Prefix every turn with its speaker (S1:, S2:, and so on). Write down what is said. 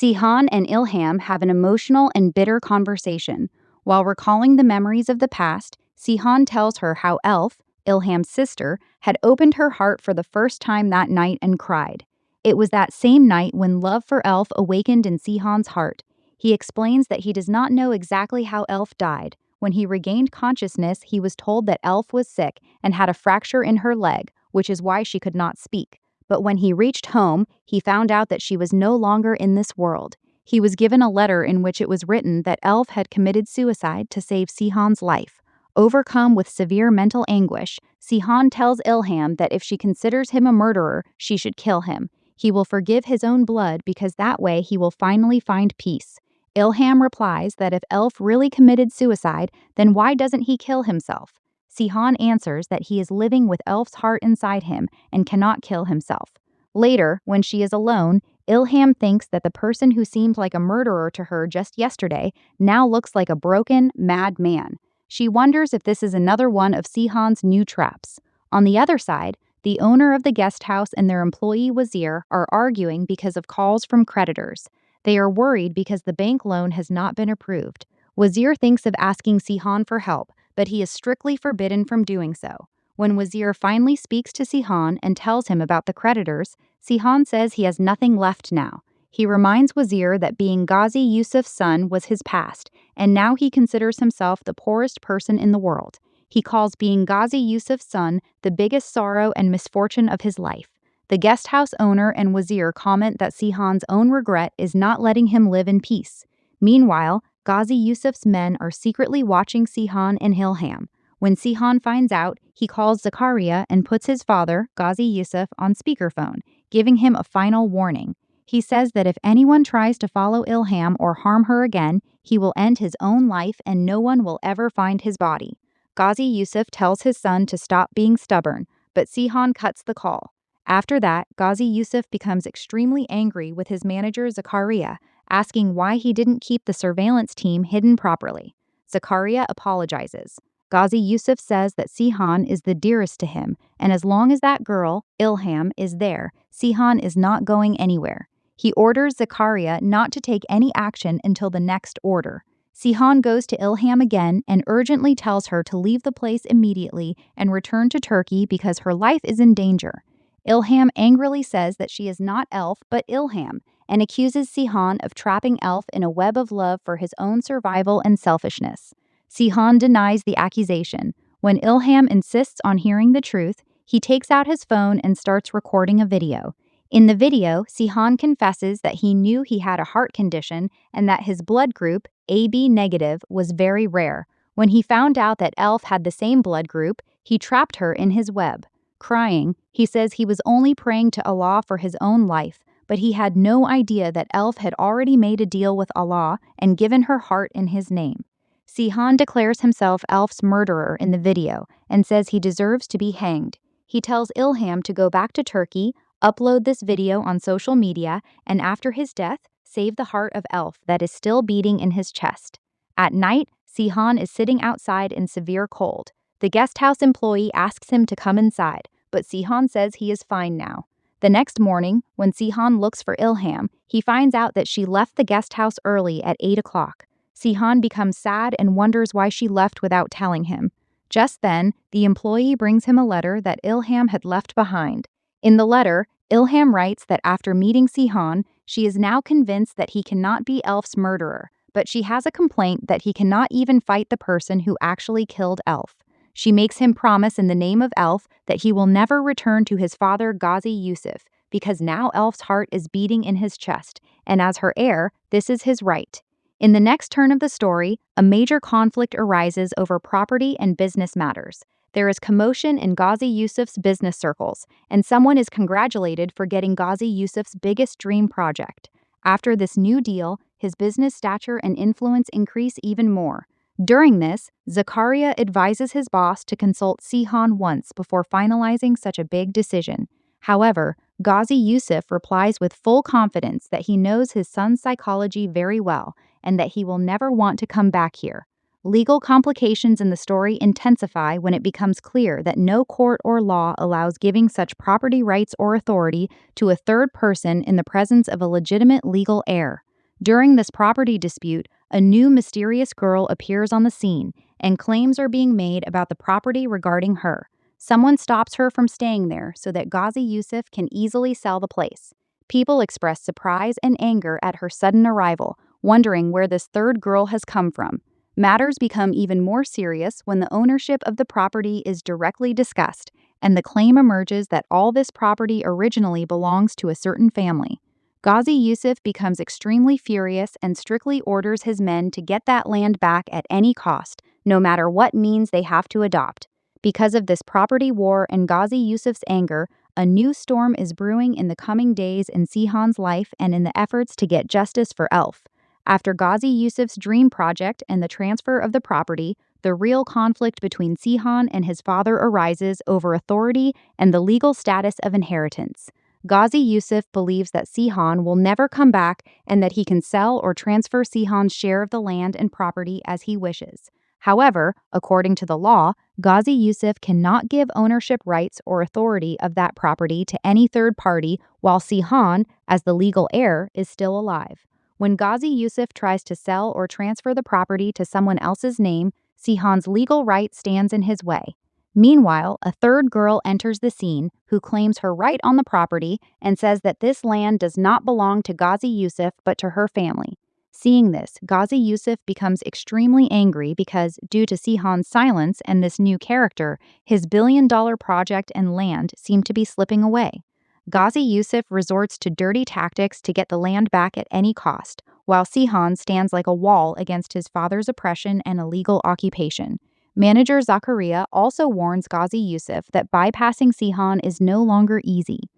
S1: Sihan and Ilham have an emotional and bitter conversation. While recalling the memories of the past, Sihan tells her how Elf, Ilham's sister, had opened her heart for the first time that night and cried. It was that same night when love for Elf awakened in Sihan's heart. He explains that he does not know exactly how Elf died. When he regained consciousness, he was told that Elf was sick and had a fracture in her leg, which is why she could not speak. But when he reached home, he found out that she was no longer in this world. He was given a letter in which it was written that Elf had committed suicide to save Sihan's life. Overcome with severe mental anguish, Sihan tells Ilham that if she considers him a murderer, she should kill him. He will forgive his own blood because that way he will finally find peace. Ilham replies that if Elf really committed suicide, then why doesn't he kill himself? Sihan answers that he is living with Elf's heart inside him and cannot kill himself. Later, when she is alone, Ilham thinks that the person who seemed like a murderer to her just yesterday now looks like a broken, mad man. She wonders if this is another one of Sihan's new traps. On the other side, the owner of the guest house and their employee Wazir are arguing because of calls from creditors. They are worried because the bank loan has not been approved. Wazir thinks of asking Sihan for help, but he is strictly forbidden from doing so. When Wazir finally speaks to Sihan and tells him about the creditors, Sihan says he has nothing left now. He reminds Wazir that being Ghazi Yusuf's son was his past, and now he considers himself the poorest person in the world. He calls being Ghazi Yusuf's son the biggest sorrow and misfortune of his life. The guest house owner and Wazir comment that Sihan's own regret is not letting him live in peace. Meanwhile, Ghazi Yusuf's men are secretly watching Sihan and Ilham. When Sihan finds out, he calls Zakaria and puts his father, Ghazi Yusuf, on speakerphone, giving him a final warning. He says that if anyone tries to follow Ilham or harm her again, he will end his own life and no one will ever find his body. Ghazi Yusuf tells his son to stop being stubborn, but Sihan cuts the call. After that, Ghazi Yusuf becomes extremely angry with his manager Zakaria, asking why he didn't keep the surveillance team hidden properly. Zakaria apologizes. Ghazi Yusuf says that Sihan is the dearest to him, and as long as that girl, Ilham, is there, Sihan is not going anywhere. He orders Zakaria not to take any action until the next order. Sihan goes to Ilham again and urgently tells her to leave the place immediately and return to Turkey because her life is in danger. Ilham angrily says that she is not Elf but Ilham and accuses Sihan of trapping Elf in a web of love for his own survival and selfishness. Sihan denies the accusation. When Ilham insists on hearing the truth, he takes out his phone and starts recording a video. In the video, Sihan confesses that he knew he had a heart condition and that his blood group, AB negative, was very rare. When he found out that Elf had the same blood group, he trapped her in his web. Crying, he says he was only praying to Allah for his own life, but he had no idea that Elf had already made a deal with Allah and given her heart in his name. Sihan declares himself Elf's murderer in the video and says he deserves to be hanged. He tells Ilham to go back to Turkey, upload this video on social media, and after his death, save the heart of Elf that is still beating in his chest. At night, Sihan is sitting outside in severe cold. The guest house employee asks him to come inside, but Sihan says he is fine now. The next morning, when Sihan looks for Ilham, he finds out that she left the guest house early at 8 o'clock. Sihan becomes sad and wonders why she left without telling him. Just then, the employee brings him a letter that Ilham had left behind. In the letter, Ilham writes that after meeting Sihan, she is now convinced that he cannot be Elf's murderer, but she has a complaint that he cannot even fight the person who actually killed Elf. She makes him promise in the name of Elf that he will never return to his father Ghazi Yusuf, because now Elf's heart is beating in his chest, and as her heir, this is his right. In the next turn of the story, a major conflict arises over property and business matters. There is commotion in Ghazi Yusuf's business circles, and someone is congratulated for getting Ghazi Yusuf's biggest dream project. After this new deal, his business stature and influence increase even more. During this, Zakaria advises his boss to consult Sihan once before finalizing such a big decision. However, Ghazi Yusuf replies with full confidence that he knows his son's psychology very well and that he will never want to come back here. Legal complications in the story intensify when it becomes clear that no court or law allows giving such property rights or authority to a third person in the presence of a legitimate legal heir. During this property dispute, a new mysterious girl appears on the scene, and claims are being made about the property regarding her. Someone stops her from staying there so that Ghazi Yusuf can easily sell the place. People express surprise and anger at her sudden arrival, wondering where this third girl has come from. Matters become even more serious when the ownership of the property is directly discussed, and the claim emerges that all this property originally belongs to a certain family. Ghazi Yusuf becomes extremely furious and strictly orders his men to get that land back at any cost, no matter what means they have to adopt. Because of this property war and Ghazi Yusuf's anger, a new storm is brewing in the coming days in Sihan's life and in the efforts to get justice for Elf. After Ghazi Yusuf's dream project and the transfer of the property, the real conflict between Sihan and his father arises over authority and the legal status of inheritance. Ghazi Yusuf believes that Sihan will never come back and that he can sell or transfer Sihan's share of the land and property as he wishes. However, according to the law, Ghazi Yusuf cannot give ownership rights or authority of that property to any third party while Sihan, as the legal heir, is still alive. When Ghazi Yusuf tries to sell or transfer the property to someone else's name, Sihan's legal right stands in his way. Meanwhile, a third girl enters the scene who claims her right on the property and says that this land does not belong to Ghazi Yusuf but to her family. Seeing this, Ghazi Yusuf becomes extremely angry because, due to Sihan's silence and this new character, his billion-dollar project and land seem to be slipping away. Ghazi Yusuf resorts to dirty tactics to get the land back at any cost, while Sihan stands like a wall against his father's oppression and illegal occupation. Manager Zakaria also warns Ghazi Yusuf that bypassing Sihan is no longer easy.